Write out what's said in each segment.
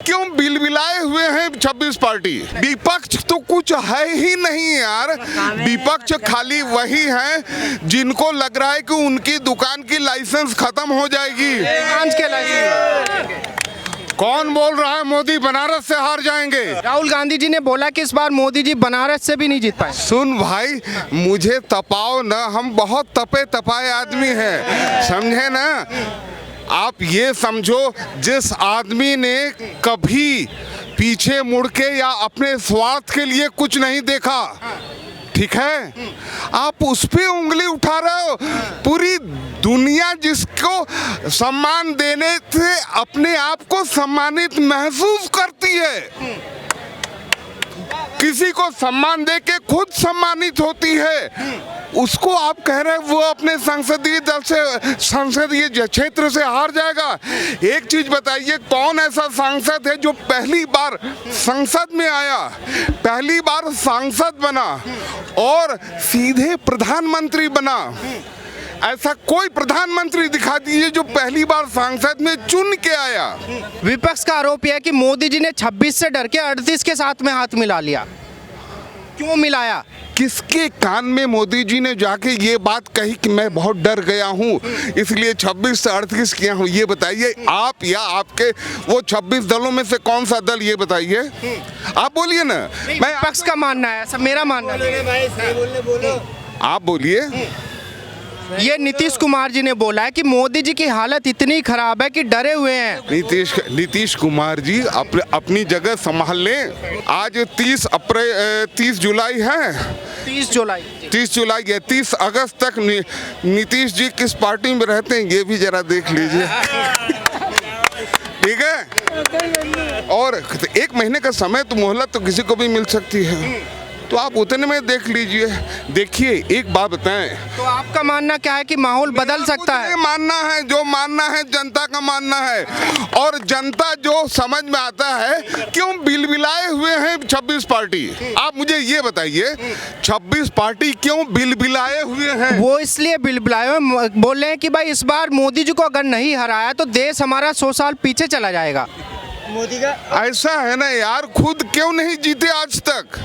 क्यों बिलबिलाए हुए हैं 26 पार्टी? विपक्ष तो कुछ है ही नहीं यार। विपक्ष खाली वही है जिनको लग रहा है कि उनकी दुकान की लाइसेंस खत्म हो जाएगी। कौन बोल रहा है मोदी बनारस से हार जाएंगे? राहुल गांधी जी ने बोला कि इस बार मोदी जी बनारस से भी नहीं जीत पाए। सुन भाई, मुझे तपाओ ना, हम बहुत तपे तपाए आदमी हैं, समझे ना। आप ये समझो, जिस आदमी ने कभी पीछे मुड़ के या अपने स्वार्थ के लिए कुछ नहीं देखा, ठीक है, आप उस पे उंगली उठा रहे हो। पूरी दुनिया जिसको सम्मान देने से अपने आप को सम्मानित महसूस करती है, किसी को सम्मान दे के खुद सम्मानित होती है, उसको आप कह रहे हैं वो अपने संसदीय दल से, संसदीय क्षेत्र से हार जाएगा। एक चीज बताइए, कौन ऐसा सांसद है जो पहली बार संसद में आया, पहली बार सांसद बना और सीधे प्रधानमंत्री बना? ऐसा कोई प्रधानमंत्री दिखा दीजिए जो पहली बार सांसद में चुन के आया। विपक्ष का आरोप यह है कि मोदी जी ने 26 से डर के 38 के साथ में हाथ मिला लिया। क्यों मिलाया? किसके कान में मोदी जी ने जाके ये बात कही कि मैं बहुत डर गया हूँ इसलिए 26 से 38 किया हूँ? ये बताइए आप, या आपके वो 26 दलों में से कौन सा दल, ये बताइए, आप बोलिए ना। मैं विपक्ष का मानना है, ऐसा मेरा मानना है। आप बोलिए। ये नीतीश कुमार जी ने बोला है कि मोदी जी की हालत इतनी खराब है कि डरे हुए हैं। नीतीश कुमार जी अपनी जगह संभाल लें। आज 30 जुलाई है, 30 जुलाई है। 30 अगस्त तक नीतीश जी किस पार्टी में रहते हैं ये भी जरा देख लीजिए, ठीक है। और 1 महीने का समय तो मोहलत तो किसी को भी मिल सकती है, तो आप उतने में देख लीजिए। देखिए, एक बात बताएं, तो आपका मानना क्या है कि माहौल बदल सकता है? मानना है, जो मानना है जनता का मानना है, और जनता जो समझ में आता है क्यों बिलबिलाए हुए हैं 26 पार्टी। आप मुझे ये बताइए, 26 पार्टी क्यों बिलबिलाए हुए हैं? वो इसलिए बिलबिलाए हुए बोल रहे हैं कि भाई इस बार मोदी जी को अगर नहीं हराया तो देश हमारा 100 साल पीछे चला जाएगा। मोदी का ऐसा है ना यार, खुद क्यों नहीं जीते आज तक?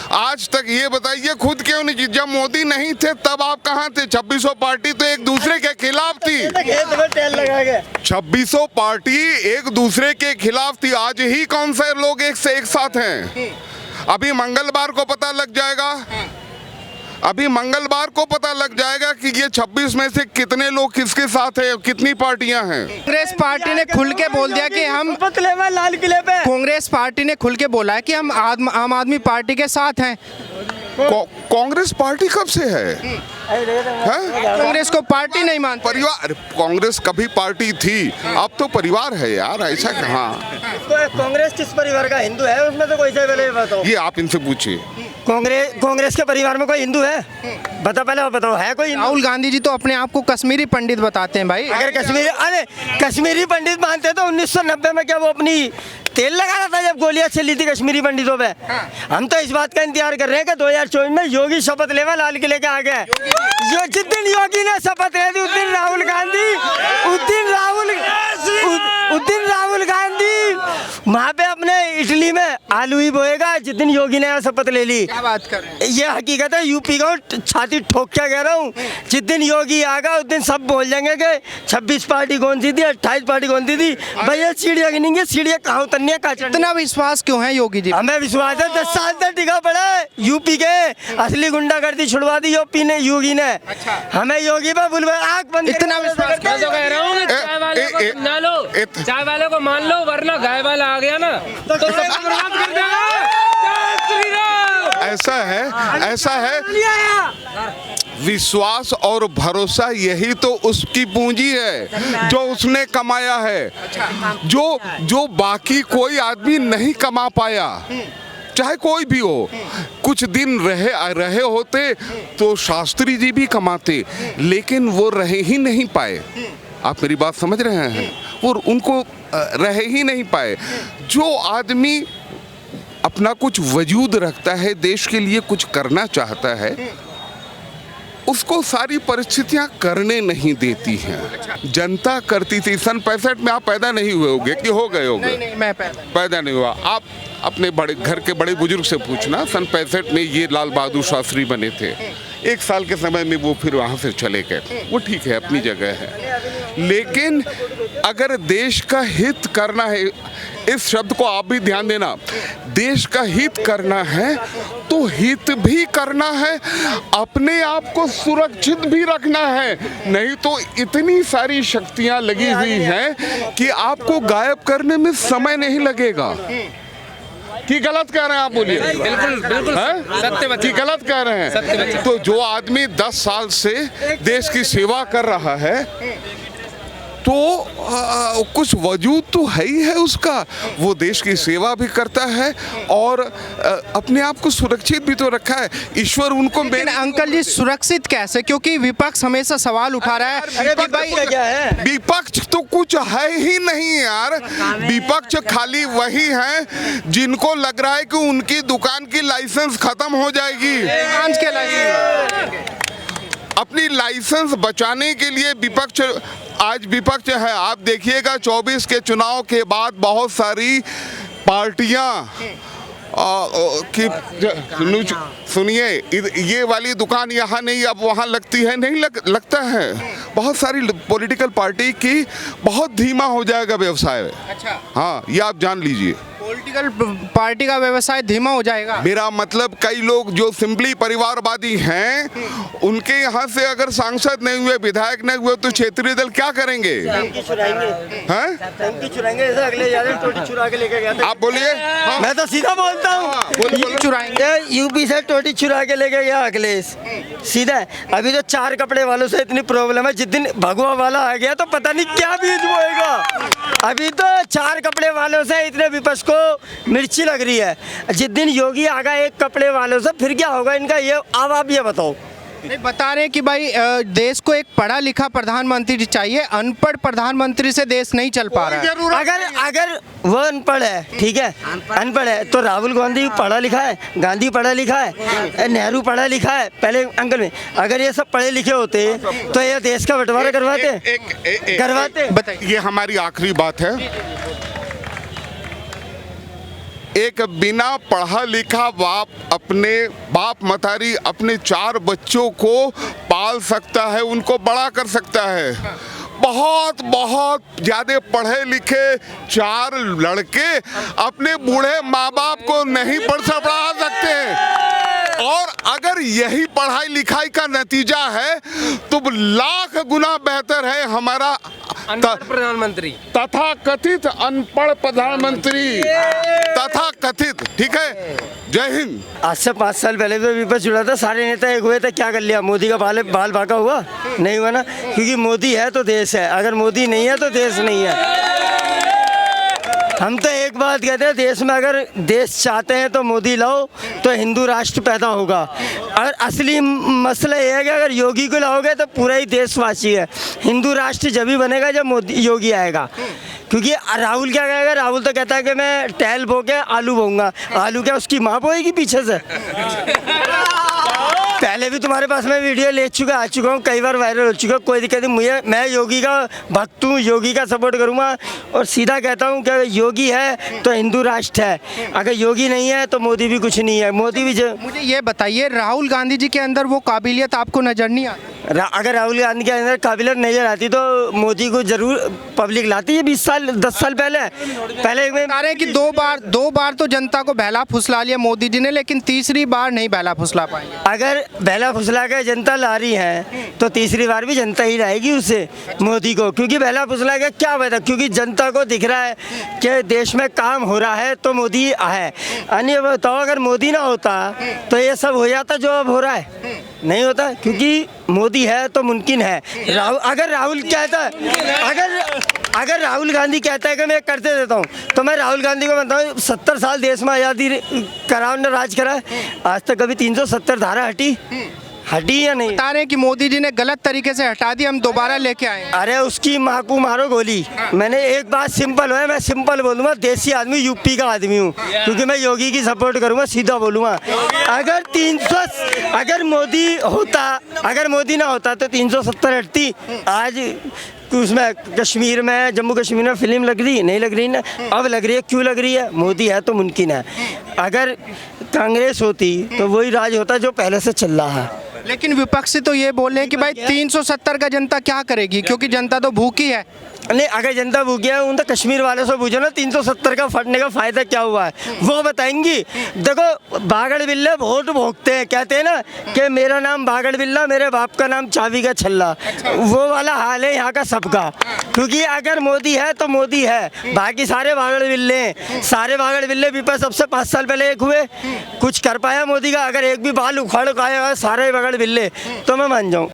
आज तक ये बताइए, खुद क्यों नहीं जीते? जब मोदी नहीं थे तब आप कहाँ थे? 26 पार्टी तो एक दूसरे के खिलाफ थी। 26 पार्टी एक दूसरे के खिलाफ थी। आज ही कौन से लोग एक से एक साथ हैं? अभी मंगलवार को पता लग जाएगा, अभी मंगलवार को पता लग जाएगा कि ये 26 में से कितने लोग किसके साथ हैं, कितनी पार्टियां हैं। कांग्रेस पार्टी ने खुल के बोल दिया कि हम लाल किले पे, कांग्रेस पार्टी ने खुल के बोला है कि हम आम आदमी पार्टी के साथ हैं। कांग्रेस पार्टी कब से है? कांग्रेस को पार्टी नहीं मानते। परिवार, कांग्रेस कभी पार्टी थी, अब तो परिवार है यार, ऐसा कहाँ? कांग्रेस किस परिवार का हिंदू है उसमें तो कोई से पहले बताओ। ये आप इनसे पूछिए। कांग्रेस के परिवार में कोई हिंदू है? बता पहले बताओ, है कोई? राहुल गांधी जी तो अपने आप को कश्मीरी पंडित बताते हैं भाई। अगर कश्मीरी पंडित मानते तो 1990 में क्या वो अपनी तेल लगा रहा था जब गोलियां चली थी कश्मीरी पंडितों पे? हम तो इस बात का इंतजार कर रहे हैं कि 2024 में योगी शपथ लेवा लाल किले के आगे। जो जिस दिन योगी ने शपथ ले दी उस दिन राहुल गांधी वहाँ पे अपने इटली में आलू ही बोएगा जिस दिन योगी ने शपथ ले ली। क्या बात कर रहे हैं? ये हकीकत है, यूपी को छाती ठोक के कह रहा हूँ। जिस दिन योगी आएगा उस दिन सब बोल जाएंगे कि 26 पार्टी कौन सी थी, 28 पार्टी कौन सी थी। भैया सीढ़ियाँ गिनेंगे, सीढ़ियाँ कहाँ उतरनी है, कहाँ चढ़नी है। इतना विश्वास क्यों है योगी जी? हमें विश्वास है, 10 साल तक टिका पड़ा है। यूपी के असली गुंडागर्दी छुड़वा दी यूपी ने, योगी ने। हमें योगी पे बुलवा आँख बंद। इतना विश्वास मैं तो कह रहा हूँ चाय वाले को समझा लो, चाय वाले को मान लो, वरना गाय वाला आ गया ना तो सब बर्बाद कर देगा। ऐसा है विश्वास और भरोसा, यही तो उसकी पूंजी है जो उसने कमाया है, जो बाकी कोई आदमी नहीं कमा पाया। चाहे कोई भी हो, कुछ दिन रहे होते तो शास्त्री जी भी कमाते, लेकिन वो रहे ही नहीं पाए। आप मेरी बात समझ रहे हैं? वो उनको रहे ही नहीं पाए। जो आदमी अपना कुछ वजूद रखता है, देश के लिए कुछ करना चाहता है, उसको सारी परिस्थितियां करने नहीं देती हैं। जनता करती थी। सन 65 में आप पैदा नहीं हुए होंगे कि हो गए होंगे? नहीं मैं पैदा नहीं हुआ। आप अपने बड़े घर के बड़े बुजुर्ग से पूछना, सन 65 में ये लाल बहादुर शास्त्री बने थे। 1 साल के समय में वो फिर वहाँ से चले गए। वो ठीक है, अपनी जगह है। लेकिन अगर देश का हित करना है, इस शब्द को आप भी ध्यान देना, देश का हित करना है तो हित भी करना है, अपने आप को सुरक्षित भी रखना है। नहीं तो इतनी सारी शक्तियां लगी हुई हैं कि आपको गायब करने में समय नहीं लगेगा। कि गलत कह रहे हैं आप? बोलिए। बिल्कुल बिल्कुल सत्य कि गलत कह रहे हैं? तो जो आदमी 10 साल से देश की सेवा कर रहा है तो कुछ वजूद तो है ही है उसका। वो देश की सेवा भी करता है और अपने आप को सुरक्षित भी तो रखा है। ईश्वर उनको लेकिन अंकल जी सुरक्षित कैसे? क्योंकि विपक्ष हमेशा सवाल उठा रहा है कि भाई क्या है? विपक्ष तो कुछ है ही नहीं यार। विपक्ष खाली वही है जिनको लग रहा है कि उनकी दुकान की लाइसेंस खत्म हो जाएगी। आज के लाइसेंस अपनी लाइसेंस बचाने के लिए विपक्ष आज विपक्ष है। आप देखिएगा 24 के चुनाव के बाद बहुत सारी पार्टियां सुनिए, ये वाली दुकान यहाँ नहीं अब वहाँ लगती है, नहीं लगता है। बहुत सारी पॉलिटिकल पार्टी की बहुत धीमा हो जाएगा व्यवसाय। अच्छा, हाँ, ये आप जान लीजिए। पॉलिटिकल पार्टी का व्यवसाय धीमा हो जाएगा। मेरा मतलब कई लोग जो सिंपली परिवारवादी हैं उनके यहाँ से अगर सांसद नहीं हुए, विधायक नहीं हुए तो क्षेत्रीय दल क्या करेंगे? चुरा के लेके गया था। आप बोलिए। मैं तो सीधा बोलता हूँ, चुराएंगे। यूपी से टोटी चुरा के लेके गया अखिलेश सीधा। अभी तो 4 कपड़े वालों से इतनी प्रॉब्लम है, जिस दिन भगवा वाला आ गया तो पता नहीं क्या बीज बोएगा। अभी तो 4 कपड़े वालों से इतने विपक्ष को मिर्ची लग रही है। जिस दिन योगी आ गया 1 कपड़े वालों से, फिर क्या होगा इनका? ये अब आप ये बताओ। नहीं, बता रहे हैं कि भाई देश को एक पढ़ा लिखा प्रधानमंत्री चाहिए, अनपढ़ प्रधानमंत्री से देश नहीं चल पा रहा है। अगर वो अनपढ़ है, ठीक है, अनपढ़ है तो राहुल गांधी पढ़ा लिखा है, गांधी पढ़ा लिखा है, नेहरू पढ़ा लिखा है। पहले अंकल में अगर ये सब पढ़े लिखे होते तो ये देश का बंटवारा करवाते। बताइए, ये हमारी आखिरी बात है। एक बिना पढ़ा लिखा बाप अपने बाप मतारी अपने 4 बच्चों को पाल सकता है, उनको बड़ा कर सकता है। बहुत बहुत ज्यादा पढ़े लिखे 4 लड़के अपने बूढ़े माँ बाप को नहीं पढ़ा सकते हैं। और अगर यही पढ़ाई लिखाई का नतीजा है तो लाख गुना बेहतर है हमारा प्रधानमंत्री, तथा कथित अनपढ़ प्रधानमंत्री, तथा कथित। ठीक है, जय हिंद। आज से 5 साल पहले तो विपक्ष जुड़ा था, सारे नेता एक हुए थे, क्या कर लिया? मोदी का बाल भागा हुआ नहीं हुआ ना, क्योंकि मोदी है तो देश है, अगर मोदी नहीं है तो देश नहीं है। हम तो एक बात कहते हैं, देश में अगर देश चाहते हैं तो मोदी लाओ तो हिंदू राष्ट्र पैदा होगा। और असली मसला ये है कि अगर योगी को लाओगे तो पूरा ही देशवासी है। हिंदू राष्ट्र जब भी बनेगा जब मोदी योगी आएगा। क्योंकि राहुल क्या कहेगा? राहुल तो कहता है कि मैं टहल बो के आलू बोऊंगा। आलू क्या उसकी माँ बोएगी पीछे से? पहले भी तुम्हारे पास में वीडियो आ चुका हूँ, कई बार वायरल हो चुका। कोई दिक्कत नहीं, मैं योगी का भक्त हूँ, योगी का सपोर्ट करूँगा और सीधा कहता हूँ कि योगी है तो हिंदू राष्ट्र है, अगर योगी नहीं है तो मोदी भी कुछ नहीं है। मोदी भी मुझे ये बताइए, राहुल गांधी जी के अंदर वो काबिलियत आपको नजर नहीं आती? अगर राहुल गांधी के अंदर काबिलियत नजर आती तो मोदी को जरूर पब्लिक लाती है। 10 साल पहले बता रहे हैं कि दो बार तो जनता को बहला फुसला लिया मोदी जी ने, लेकिन तीसरी बार नहीं बहला फुसला पाएंगे। अगर बहला फुसला कर जनता ला रही है तो तीसरी बार भी जनता ही लाएगी उससे मोदी को, क्योंकि बहला फुसला का क्या फायदा? क्योंकि जनता को दिख रहा है कि देश में काम हो रहा है तो मोदी है। अन्य बताओ, अगर मोदी ना होता तो ये सब हो जाता जो अब हो रहा है? नहीं होता, क्योंकि मोदी है तो मुमकिन है। अगर राहुल कहता है, अगर राहुल गांधी कहता है कि मैं करते देता हूँ, तो मैं राहुल गांधी को बताऊँ 70 साल देश में आज़ादी कराओ ने राज करा, आज तक कभी 370 धारा हटी हटी या नहीं? बता रहे हैं कि मोदी जी ने गलत तरीके से हटा दी, हम दोबारा लेके आए हैं। अरे उसकी माँ को मारो गोली। मैंने एक बात सिंपल है, मैं सिंपल बोलूँगा, देसी आदमी, यूपी का आदमी हूँ, क्योंकि मैं योगी की सपोर्ट करूँगा, सीधा बोलूँगा। अगर मोदी ना होता तो 370 हटती। आज उसमें कश्मीर में, जम्मू कश्मीर में फिल्म लग रही नहीं लग रही ना? अब लग रही है। क्यों लग रही है? मोदी है तो मुमकिन है। अगर कांग्रेस होती तो वही राज होता जो पहले से चल रहा है। लेकिन विपक्ष तो ये बोल रहे हैं कि भाई 370 का जनता क्या करेगी, क्योंकि जनता तो भूखी है। नहीं, अगर जनता भूखी है, उन तो कश्मीर वालों से पूछो ना 370 का फटने का फायदा क्या हुआ है, वो बताएंगी। देखो, बागड़ बिल्ले वोट भोगते हैं, कहते हैं ना कि मेरा नाम बागड़ बिल्ला, मेरे बाप का नाम चाबी का छल्ला। वो वाला हाल है यहाँ का सबका, क्योंकि अगर मोदी है तो मोदी है, बाकी सारे बागड़ बिल्ले हैं। सारे बागड़ बिल्ले विपक्ष सबसे 5 साल पहले एक हुए, कुछ कर पाया मोदी का? अगर एक भी बाल उखाड़ पाया सारे बागड़ बिल्ले, तो मैं मान जाऊँ।